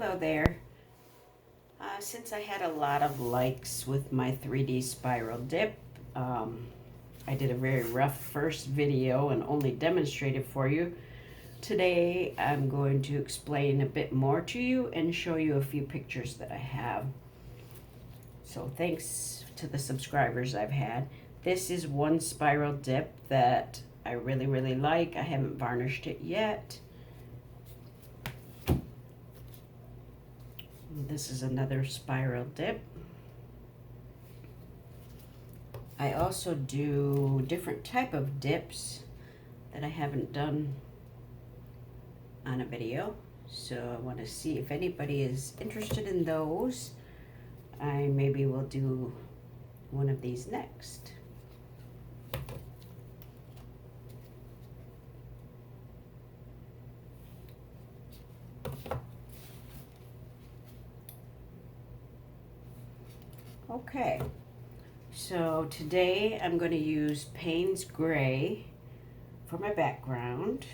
Hello there. Since I had a lot of likes with my 3D spiral dip, I did a very rough first video and only demonstrated for you. Today I'm going to explain a bit more to you and show you a few pictures that I have. So thanks to the subscribers I've had. This is one spiral dip that I really like. I haven't varnished it yet. This is another spiral dip. I also do different type of dips that I haven't done on a video. So I want to see if anybody is interested in those. I maybe will do one of these next. Okay, so today I'm going to use Payne's Gray for my background.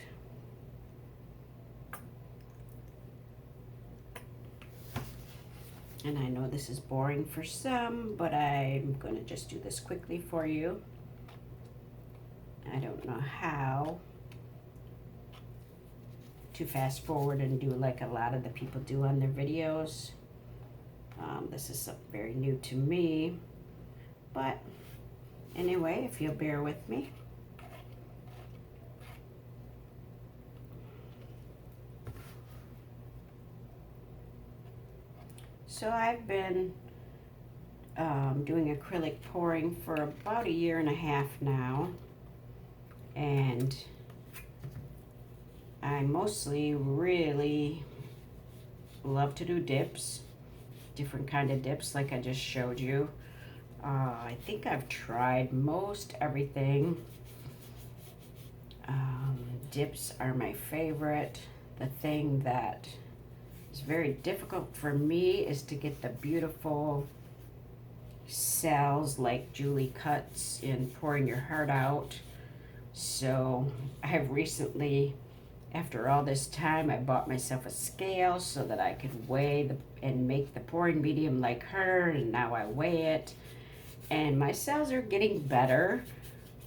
And I know this is boring for some, but I'm going to just do this quickly for you. I don't know how to fast forward and do like a lot of the people do on their videos. This is something very new to me, but anyway, if you'll bear with me. So I've been doing acrylic pouring for about 1.5 years now, and I mostly really love to do dips, different kind of dips like I just showed you. I think I've tried most everything. Dips are my favorite. The thing that is very difficult for me is to get the beautiful cells like Julie cuts in Pouring Your Heart Out. So I have recently, after all this time, I bought myself a scale so that I could weigh and make the pouring medium like her, and now I weigh it. And my cells are getting better,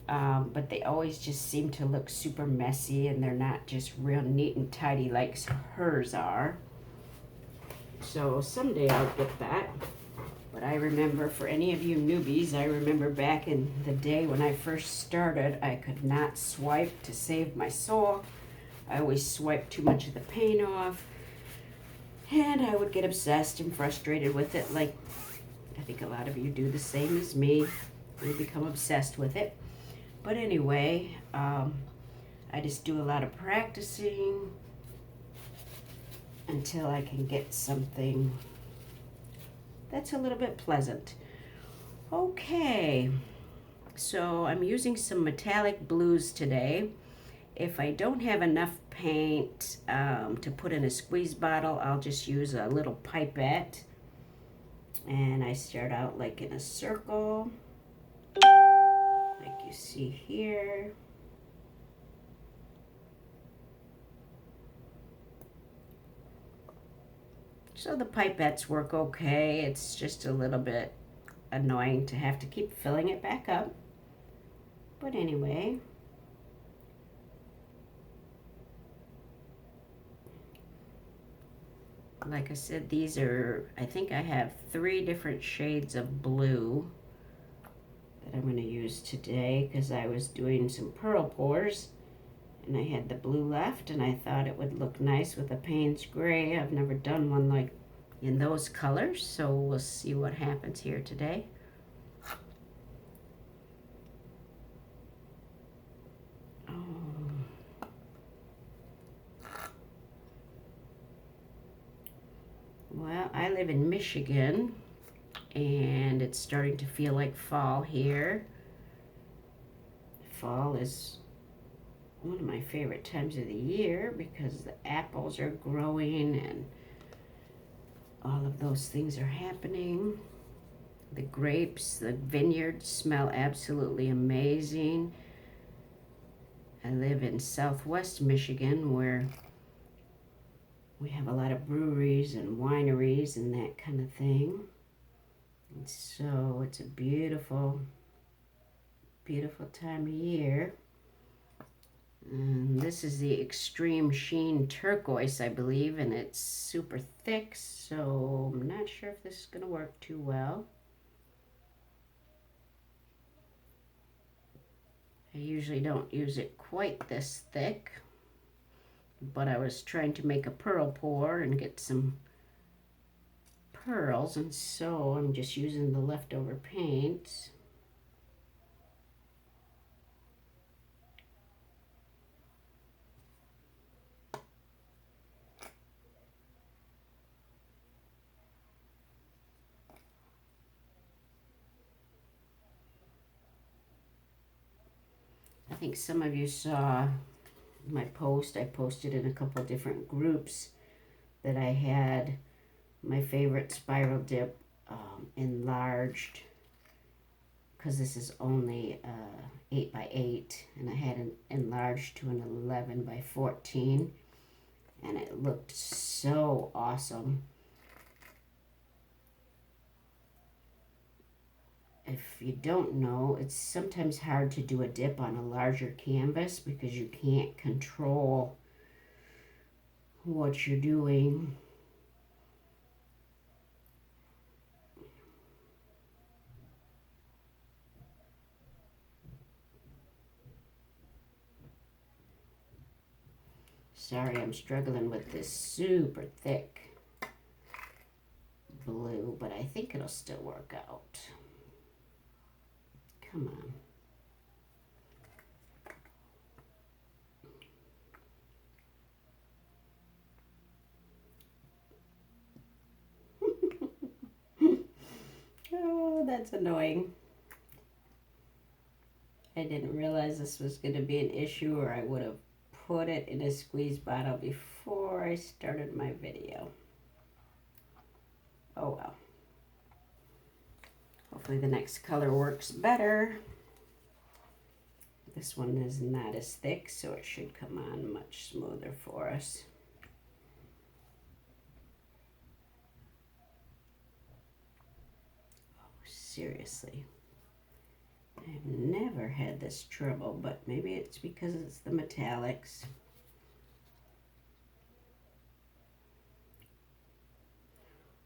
but they always just seem to look super messy, and they're not just real neat and tidy like hers are. So someday I'll get that. But I remember, for any of you newbies, I remember back in the day when I first started, I could not swipe to save my soul. I always swiped too much of the paint off, and I would get obsessed and frustrated with it, like I think a lot of you do the same as me. You become obsessed with it. But anyway, I just do a lot of practicing until I can get something that's a little bit pleasant. Okay, so I'm using some metallic blues today. If I don't have enough paint to put in a squeeze bottle, I'll just use a little pipette. And I start out like in a circle, like you see here. So the pipettes work okay. It's just a little bit annoying to have to keep filling it back up. But anyway. Like I said, these are, I think I have 3 different shades of blue that I'm going to use today, because I was doing some pearl pours and I had the blue left, and I thought it would look nice with a Payne's Gray. I've never done one like in those colors, so we'll see what happens here today. Well, I live in Michigan, and it's starting to feel like fall here. Fall is one of my favorite times of the year because the apples are growing and all of those things are happening. The grapes, the vineyards smell absolutely amazing. I live in southwest Michigan, where we have a lot of breweries and holidays and that kind of thing. And so it's a beautiful, beautiful time of year. And this is the Extreme Sheen Turquoise, I believe, and it's super thick, so I'm not sure if this is going to work too well. I usually don't use it quite this thick, but I was trying to make a pearl pour and get some pearls, and so I'm just using the leftover paint. I think some of you saw my post. I posted in a couple different groups that I had my favorite spiral dip enlarged, because this is only 8 by 8, and I had it enlarged to an 11 by 14, and it looked so awesome. If you don't know, it's sometimes hard to do a dip on a larger canvas because you can't control what you're doing. Sorry, I'm struggling with this super thick blue, but I think it'll still work out. Come on. Oh, that's annoying. I didn't realize this was going to be an issue, or I would have put it in a squeeze bottle before I started my video. Oh well. Hopefully the next color works better. This one is not as thick, so it should come on much smoother for us. Oh, seriously. I've never had this trouble, but maybe it's because it's the metallics.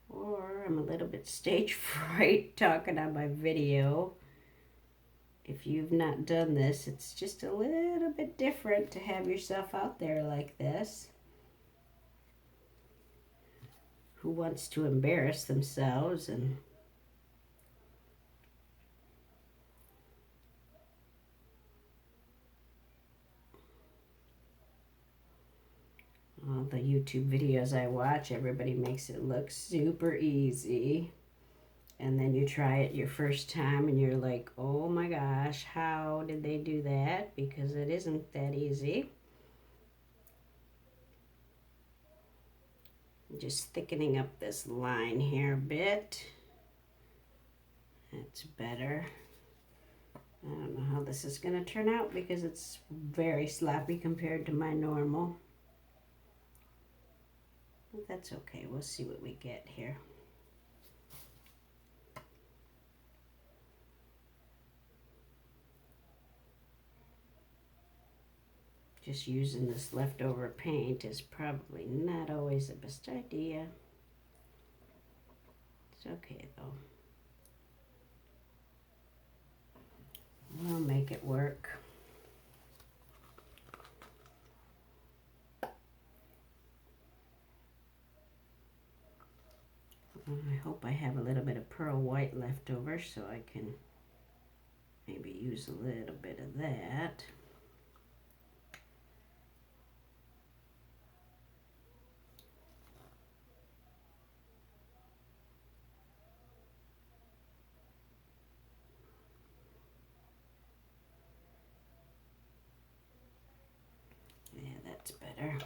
Or I'm a little bit stage fright talking on my video. If you've not done this, it's just a little bit different to have yourself out there like this. Who wants to embarrass themselves? And all the YouTube videos I watch, everybody makes it look super easy. And then you try it your first time and you're like, oh my gosh, how did they do that? Because it isn't that easy. Just thickening up this line here a bit. That's better. I don't know how this is going to turn out because it's very sloppy compared to my normal. But that's okay. We'll see what we get here. Just using this leftover paint is probably not always the best idea. It's okay though. We'll make it work. I hope I have a little bit of pearl white left over so I can maybe use a little bit of that. Yeah, that's better.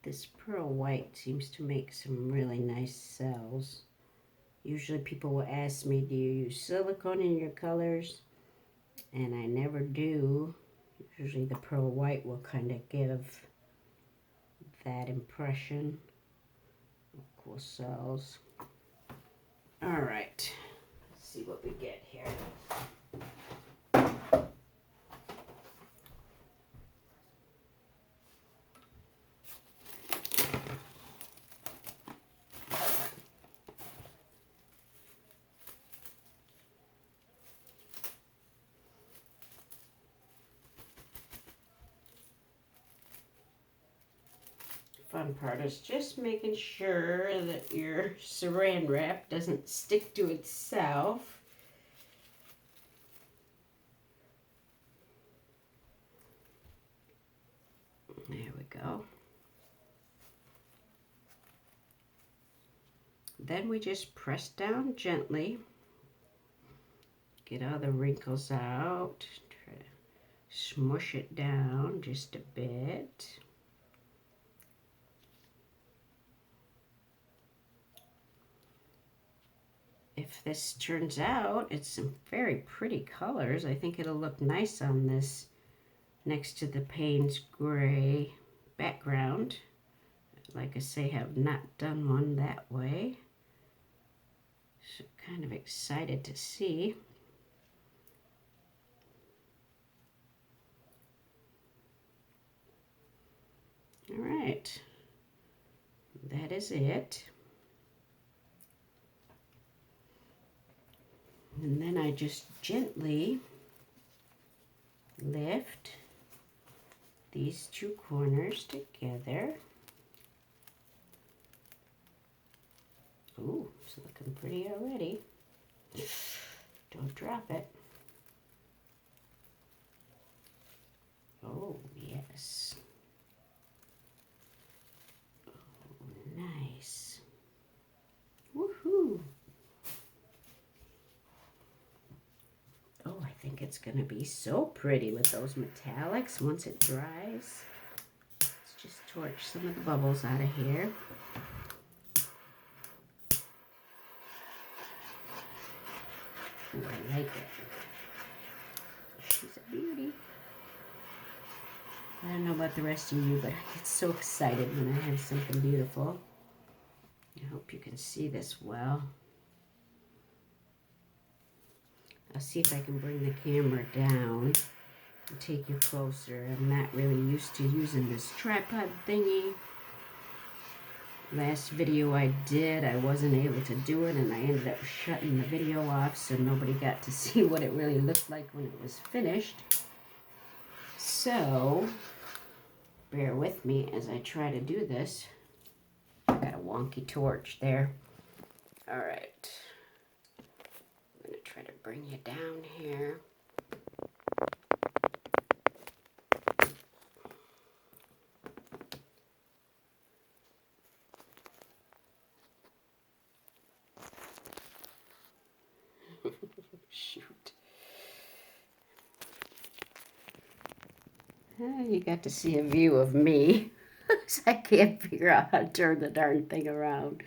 This pearl white seems to make some really nice cells. Usually people will ask me, do you use silicone in your colors? And I never do. Usually the pearl white will kind of give that impression of cool cells. All right, let's see what we get here. Fun part is just making sure that your saran wrap doesn't stick to itself. There we go. Then we just press down gently, get all the wrinkles out, try to smush it down just a bit. If this turns out, it's some very pretty colors. I think it'll look nice on this next to the Payne's gray background. Like I say, have not done one that way. So kind of excited to see. All right, that is it. And then I just gently lift these two corners together. Ooh, it's looking pretty already. Don't drop it. Oh, yes. Oh, nice. Woohoo! Oh, I think it's going to be so pretty with those metallics once it dries. Let's just torch some of the bubbles out of here. Ooh, I like it. She's a beauty. I don't know about the rest of you, but I get so excited when I have something beautiful. I hope you can see this well. I'll see if I can bring the camera down and take you closer. I'm not really used to using this tripod thingy. Last video I did, I wasn't able to do it, and I ended up shutting the video off so nobody got to see what it really looked like when it was finished. So, bear with me as I try to do this. I got a wonky torch there. All right. I'm going to try to bring you down here. Shoot. You got to see a view of me. I can't figure out how to turn the darn thing around.